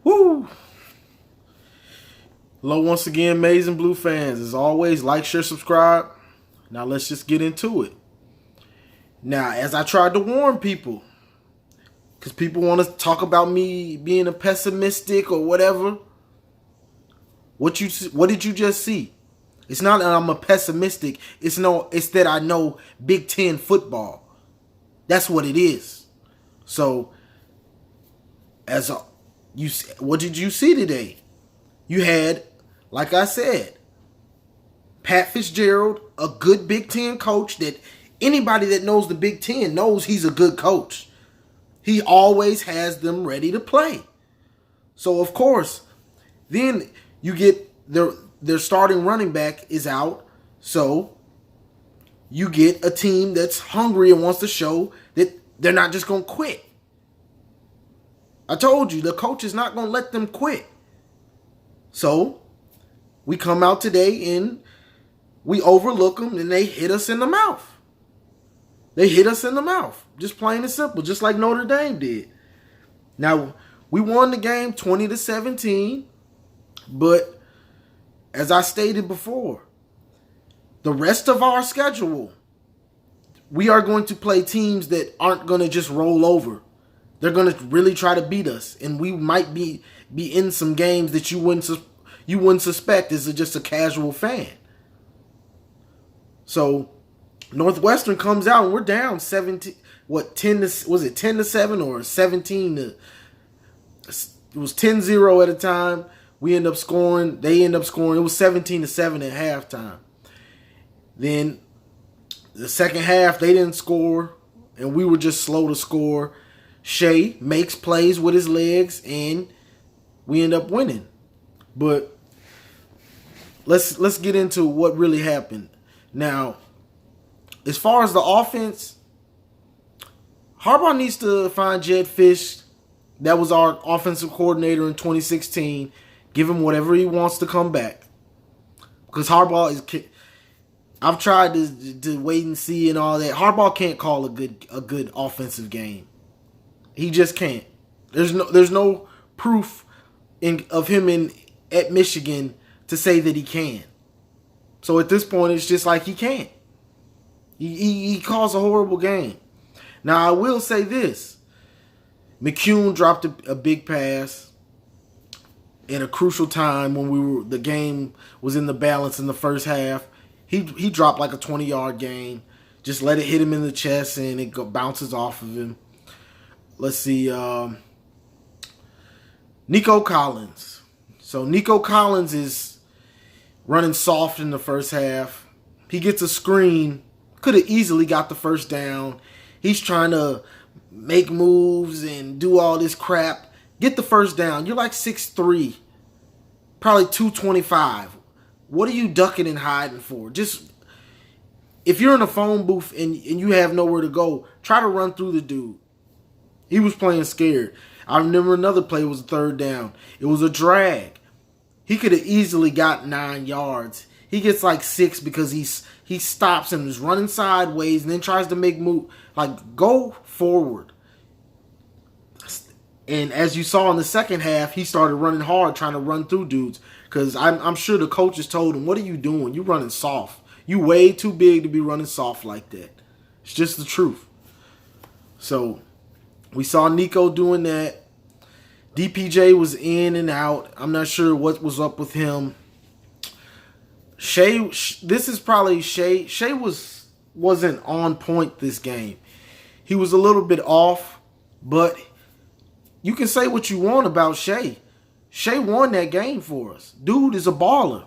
Woo! Hello once again, Amazing Blue fans. As always, like, share, subscribe. Now let's just get into it. Now, as I tried to warn people, because people want to talk about me being a pessimistic or whatever, what did you just see? It's not that I'm a pessimistic. It's that I know Big Ten football. That's what it is. So, what did you see today? You had, like I said, Pat Fitzgerald, a good Big Ten coach that anybody that knows the Big Ten knows he's a good coach. He always has them ready to play. So, of course, then you get their starting running back is out. So, you get a team that's hungry and wants to show that they're not just going to quit. I told you, the coach is not going to let them quit. So, we come out today and we overlook them and they hit us in the mouth. They hit us in the mouth. Just plain and simple, just like Notre Dame did. Now, we won the game 20-17, but as I stated before, the rest of our schedule, we are going to play teams that aren't going to just roll over. They're going to really try to beat us, and we might be in some games that you wouldn't suspect as just a casual fan. So, Northwestern comes out and we're down 17. What 10 to was it 10-7 or 17 to? It was 10-0 at a time. We end up scoring. They end up scoring. It was 17-7 at halftime. Then the second half they didn't score, and we were just slow to score. Shea makes plays with his legs, and we end up winning. But let's get into what really happened. Now, as far as the offense, Harbaugh needs to find Jed Fish. That was our offensive coordinator in 2016. Give him whatever he wants to come back. Because Harbaugh is... I've tried to wait and see and all that. Harbaugh can't call a good offensive game. He just can't. There's no proof of him at Michigan to say that he can. So at this point, it's just like he can't. He calls a horrible game. Now, I will say this. McCune dropped a big pass at a crucial time when the game was in the balance in the first half. He dropped like a 20-yard gain. Just let it hit him in the chest and it bounces off of him. Let's see. Nico Collins. So Nico Collins is running soft in the first half. He gets a screen. Could have easily got the first down. He's trying to make moves and do all this crap. Get the first down. You're like 6'3", probably 225. What are you ducking and hiding for? Just, if you're in a phone booth and you have nowhere to go, try to run through the dude. He was playing scared. I remember another play was a third down. It was a drag. He could have easily got 9 yards. He gets like 6 because he stops and is running sideways and then tries to make move. Like, go forward. And as you saw in the second half, he started running hard, trying to run through dudes. Because I'm sure the coaches told him, what are you doing? You running soft. You way too big to be running soft like that. It's just the truth. So, we saw Nico doing that. DPJ was in and out. I'm not sure what was up with him. Shea, this is probably Shea. Shea wasn't on point this game. He was a little bit off, but you can say what you want about Shea. Shea won that game for us. Dude is a baller.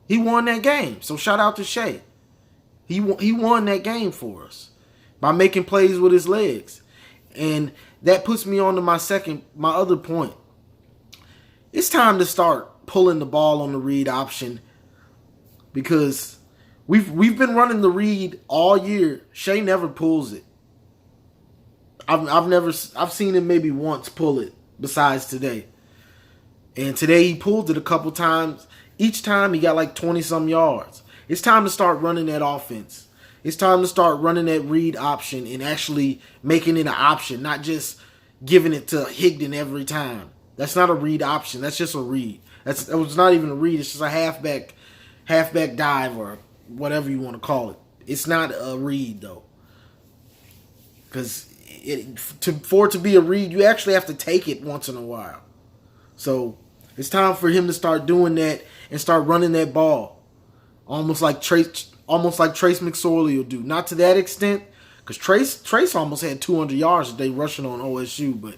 He won that game. So shout out to Shea. He won that game for us by making plays with his legs. And that puts me on to my other point. It's time to start pulling the ball on the read option, because we've been running the read all year. Shea never pulls it. I've seen him maybe once pull it besides today. And today he pulled it a couple times. Each time he got like 20-some yards. It's time to start running that offense. It's time to start running that read option and actually making it an option, not just giving it to Higdon every time. That's not a read option. That's just a read. That was not even a read. It's just a halfback dive or whatever you want to call it. It's not a read though, because for it to be a read, you actually have to take it once in a while. So it's time for him to start doing that and start running that ball, almost like Trace McSorley will do. Not to that extent, because Trace almost had 200 yards today rushing on OSU, but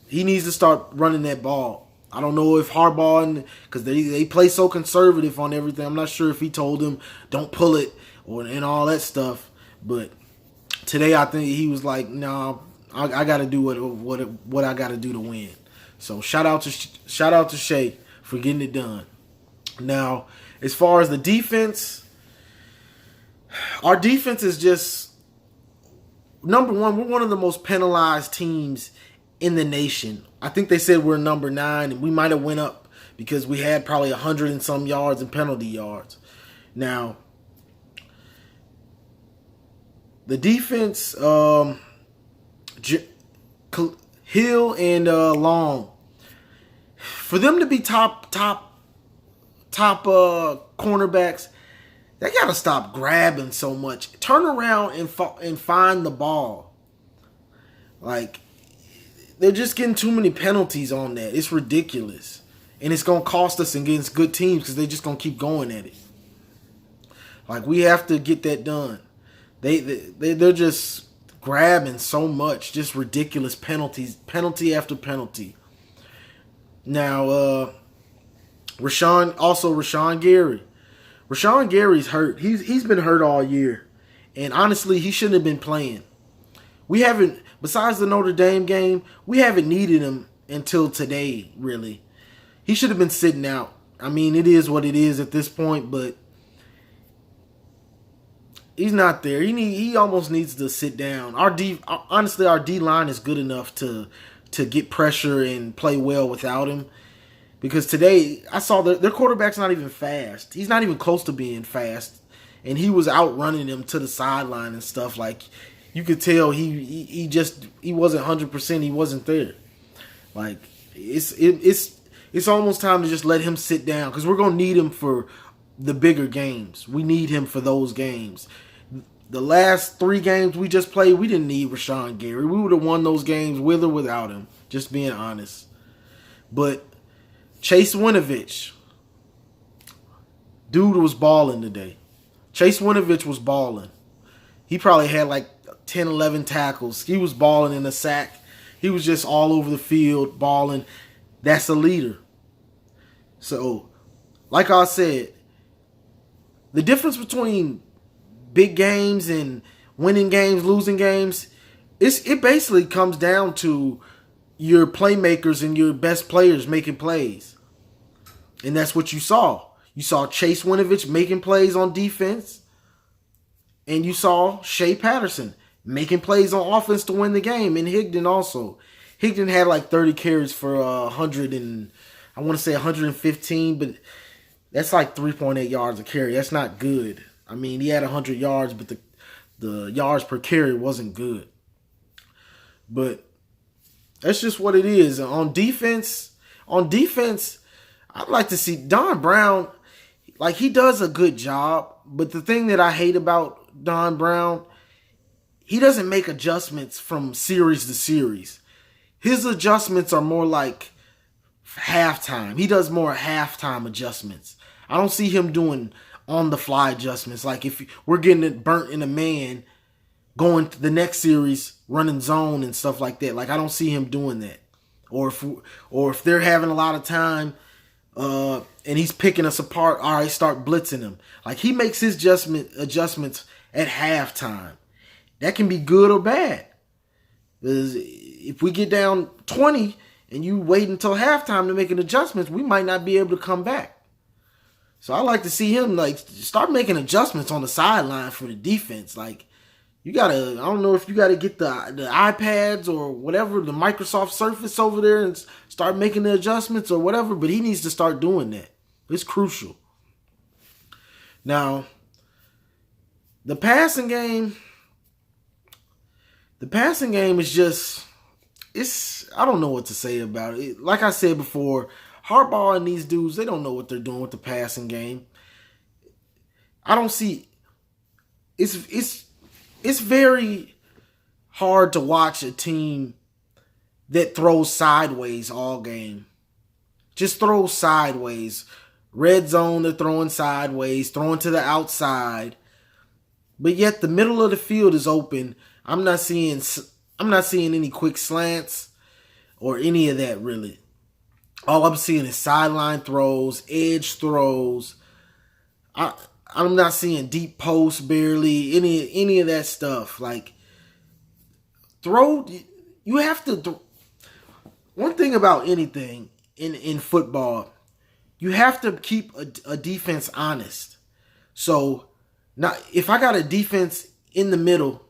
he needs to start running that ball. I don't know if Harbaugh, because they play so conservative on everything. I'm not sure if he told him don't pull it and all that stuff. But today I think he was like, "Nah, I got to do what I got to do to win." So shout out to Shea for getting it done. Now, as far as the defense, our defense is just number one. We're one of the most penalized teams in the nation. I think they said we're number 9, and we might have went up because we had probably 100 and some yards in penalty yards. Now, the defense, Hill and Long, for them to be top cornerbacks, they gotta stop grabbing so much. Turn around and find the ball. Like, they're just getting too many penalties on that. It's ridiculous. And it's going to cost us against good teams because they're just going to keep going at it. Like, we have to get that done. They're just grabbing so much. Just ridiculous penalties. Penalty after penalty. Now, Rashawn Gary. Rashawn Gary's hurt. He's been hurt all year. And honestly, he shouldn't have been playing. We haven't, besides the Notre Dame game, we haven't needed him until today, really. He should have been sitting out. I mean, it is what it is at this point, but he's not there. He almost needs to sit down. Honestly, our D-line is good enough to get pressure and play well without him. Because today, I saw their quarterback's not even fast. He's not even close to being fast. And he was outrunning them to the sideline and stuff. Like, you could tell he wasn't 100%. He wasn't there. Like, it's almost time to just let him sit down because we're gonna need him for the bigger games. We need him for those games. The last 3 games we just played, we didn't need Rashawn Gary. We would have won those games with or without him. Just being honest. But Chase Winovich, dude was balling today. Chase Winovich was balling. He probably had like 10, 11 tackles. He was balling in a sack. He was just all over the field balling. That's a leader. So, like I said, the difference between big games and winning games, losing games, it basically comes down to your playmakers and your best players making plays. And that's what you saw. You saw Chase Winovich making plays on defense. And you saw Shea Patterson making plays on offense to win the game. And Higdon also. Higdon had like 30 carries for 115, but that's like 3.8 yards a carry. That's not good. I mean, he had 100 yards, but the yards per carry wasn't good. But that's just what it is. On defense, I'd like to see Don Brown. Like, he does a good job, but the thing that I hate about Don Brown, he doesn't make adjustments from series to series. His adjustments are more like halftime. He does more halftime adjustments. I don't see him doing on-the-fly adjustments. Like, if we're getting it burnt in a man, going to the next series, running zone and stuff like that. Like, I don't see him doing that. Or if they're having a lot of time, and he's picking us apart, all right, start blitzing him. Like, he makes his adjustments at halftime. That can be good or bad. Because if we get down 20 and you wait until halftime to make an adjustment, we might not be able to come back. So I like to see him like start making adjustments on the sideline for the defense. Like, you gotta, I don't know if you gotta get the iPads or whatever, the Microsoft Surface over there and start making the adjustments or whatever, but he needs to start doing that. It's crucial. Now, the passing game is just, I don't know what to say about it. Like I said before, Harbaugh and these dudes, they don't know what they're doing with the passing game. I don't see it's very hard to watch a team that throws sideways all game. Just throws sideways. Red zone, they're throwing sideways, throwing to the outside. But yet the middle of the field is open. I'm not seeing any quick slants or any of that really. All I'm seeing is sideline throws, edge throws. I'm not seeing deep posts barely, any of that stuff. Like, you have to. One thing about anything in football, you have to keep a defense honest. So, now if I got a defense in the middle,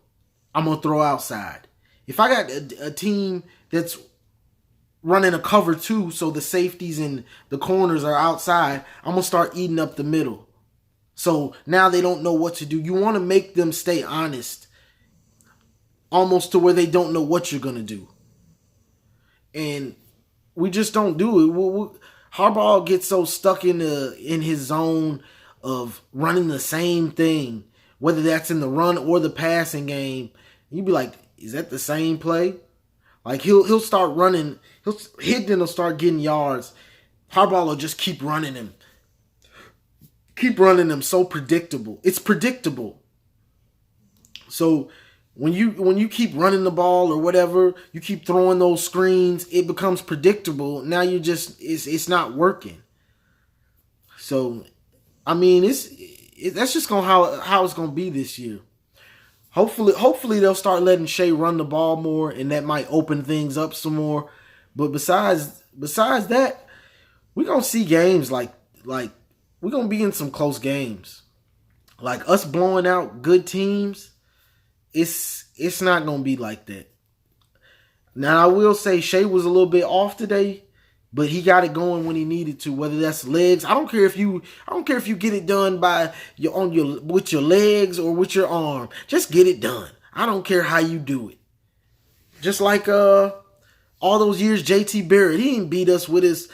I'm going to throw outside. If I got a team that's running a cover 2, so the safeties and the corners are outside, I'm going to start eating up the middle. So now they don't know what to do. You want to make them stay honest, almost to where they don't know what you're going to do. And we just don't do it. Harbaugh gets so stuck in his zone of running the same thing, whether that's in the run or the passing game. You'd be like, is that the same play? Like he'll start running, he'll start getting yards. Harbaugh will just keep running him. Keep running them so predictable. It's predictable. So when you keep running the ball or whatever, you keep throwing those screens, it becomes predictable. Now it's not working. So I mean that's just how it's gonna be this year. Hopefully they'll start letting Shea run the ball more, and that might open things up some more. But besides that, we're gonna see games like we're going to be in some close games. Like us blowing out good teams, it's not going to be like that. Now, I will say Shea was a little bit off today, but he got it going when he needed to, whether that's legs. I don't care if you get it done with your legs or with your arm. Just get it done. I don't care how you do it. Just like all those years, JT Barrett, he didn't beat us with his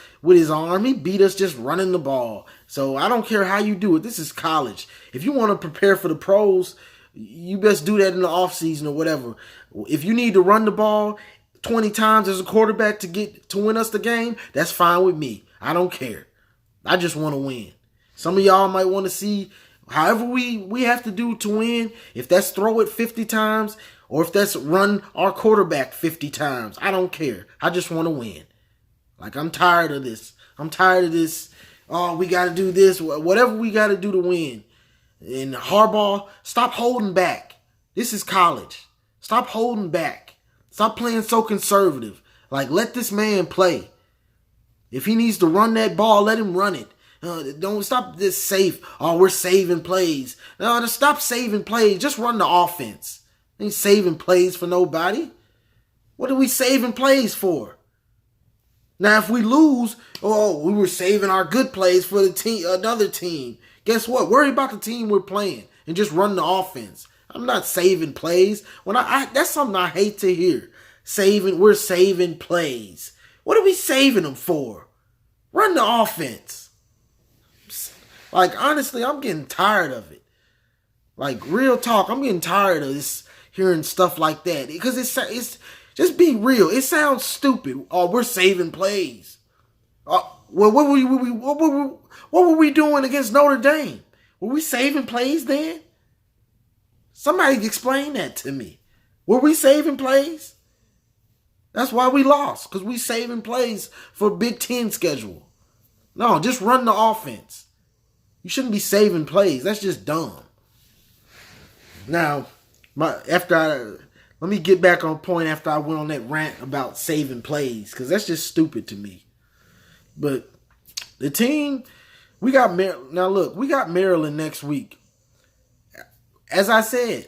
arm. He beat us just running the ball. So I don't care how you do it. This is college. If you want to prepare for the pros, you best do that in the offseason or whatever. If you need to run the ball 20 times as a quarterback to win us the game, that's fine with me. I don't care. I just want to win. Some of y'all might want to see however we have to do to win. If that's throw it 50 times or if that's run our quarterback 50 times. I don't care. I just want to win. Like, I'm tired of this. Oh, we got to do this. Whatever we got to do to win. And Harbaugh, stop holding back. This is college. Stop holding back. Stop playing so conservative. Like, let this man play. If he needs to run that ball, let him run it. Don't stop this safe. Oh, we're saving plays. No, just stop saving plays. Just run the offense. Ain't saving plays for nobody. What are we saving plays for? Now, if we lose, we were saving our good plays for another team. Guess what? Worry about the team we're playing and just run the offense. I'm not saving plays. That's something I hate to hear. We're saving plays. What are we saving them for? Run the offense. Like, honestly, I'm getting tired of it. Like, real talk, I'm getting tired of this, hearing stuff like that. Because it's just be real. It sounds stupid. Oh, we're saving plays. Well, what were we doing against Notre Dame? Were we saving plays then? Somebody explain that to me. Were we saving plays? That's why we lost, because we saving plays for Big Ten schedule. No, just run the offense. You shouldn't be saving plays. That's just dumb. Now, let me get back on point after I went on that rant about saving plays, because that's just stupid to me. But the team, we got Maryland next week. As I said,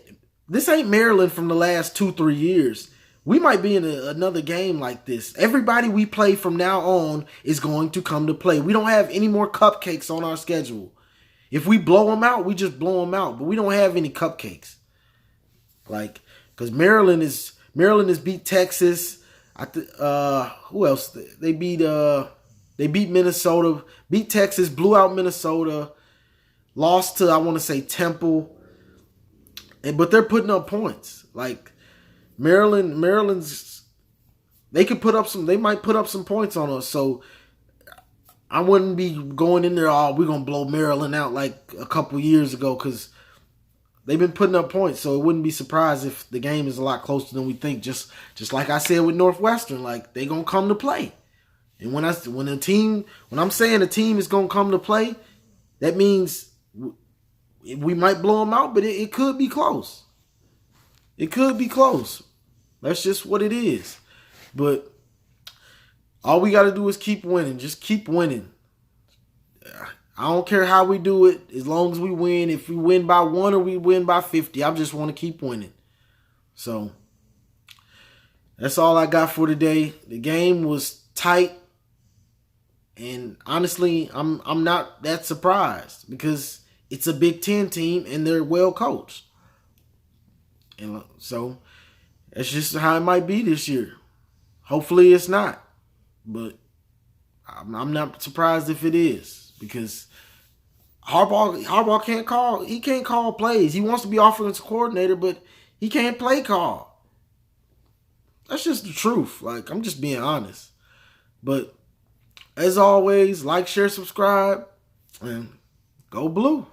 this ain't Maryland from the last 2-3 years. We might be in another game like this. Everybody we play from now on is going to come to play. We don't have any more cupcakes on our schedule. If we blow them out, we just blow them out. But we don't have any cupcakes. Like, because Maryland has beat Texas. Who else? They beat Minnesota, beat Texas, blew out Minnesota, lost to I want to say Temple, but they're putting up points. Like Maryland's they might put up some points on us. So I wouldn't be going in there, oh, we're gonna blow Maryland out like a couple years ago, because they've been putting up points. So it wouldn't be surprised if the game is a lot closer than we think. Just like I said with Northwestern, like they gonna come to play. And when I'm saying a team is gonna come to play, that means we might blow them out, but it could be close. It could be close. That's just what it is. But all we got to do is keep winning. Just keep winning. I don't care how we do it, as long as we win. If we win by 1 or we win by 50, I just want to keep winning. So that's all I got for today. The game was tight, and honestly, I'm not that surprised, because it's a Big Ten team and they're well coached. And so that's just how it might be this year. Hopefully it's not. But I'm not surprised if it is, because Harbaugh can't call. He can't call plays. He wants to be offensive coordinator, but he can't play call. That's just the truth. Like, I'm just being honest. But as always, like, share, subscribe, and go blue.